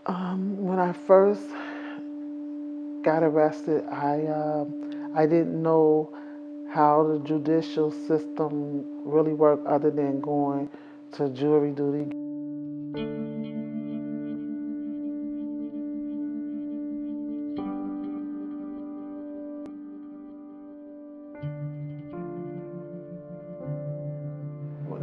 When I first got arrested, I didn't know how the judicial system really worked other than going to jury duty.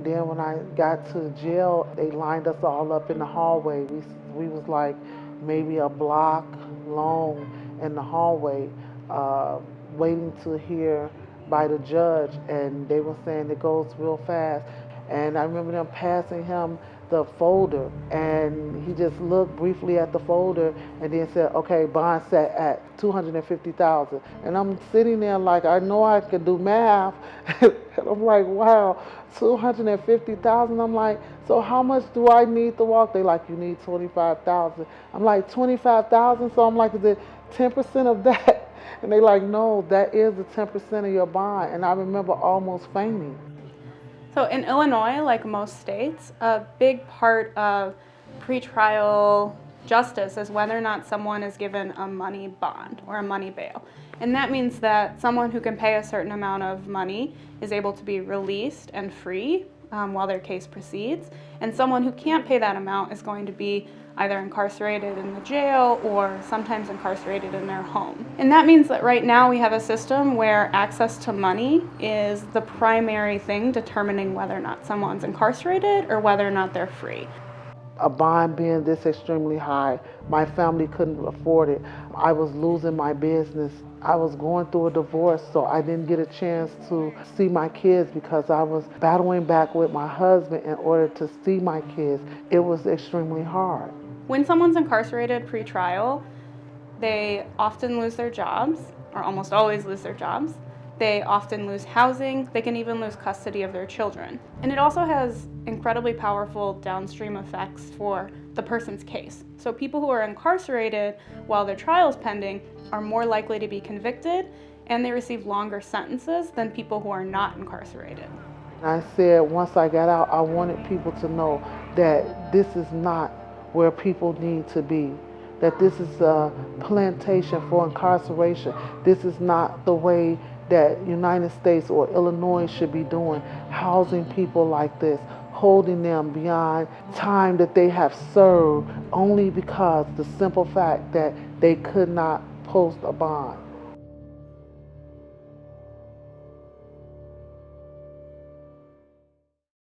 Then when I got to jail, they lined us all up in the hallway. We was like maybe a block long in the hallway, uh, waiting to hear by the judge. And they were saying it goes real fast. And I remember them passing him the folder, and he just looked briefly at the folder and then said, "Okay, bond set at 250,000." And I'm sitting there like I know I could do math, and I'm like, "Wow, 250,000." I'm like, "So how much do I need to walk?" They like, "You need 25,000." I'm like, 25,000. So I'm like, "Is it 10% of that?" And they like, "No, that is the 10% of your bond." And I remember almost fainting. So in Illinois, like most states, a big part of pretrial justice is whether or not someone is given a money bond or a money bail. And that means that someone who can pay a certain amount of money is able to be released and free while their case proceeds. And someone who can't pay that amount is going to be either incarcerated in the jail or sometimes incarcerated in their home. And that means that right now we have a system where access to money is the primary thing determining whether or not someone's incarcerated or whether or not they're free. A bond being this extremely high, my family couldn't afford it. I was losing my business. I was going through a divorce, so I didn't get a chance to see my kids because I was battling back with my husband in order to see my kids. It was extremely hard. When someone's incarcerated pre-trial, they often lose their jobs, or almost always lose their jobs. They often lose housing. They can even lose custody of their children. And it also has incredibly powerful downstream effects for the person's case. So people who are incarcerated while their trial is pending are more likely to be convicted, and they receive longer sentences than people who are not incarcerated. I said once I got out, I wanted people to know that this is not where people need to be, that this is a plantation for incarceration. This is not the way that United States or Illinois should be doing, housing people like this, holding them beyond time that they have served only because the simple fact that they could not post a bond.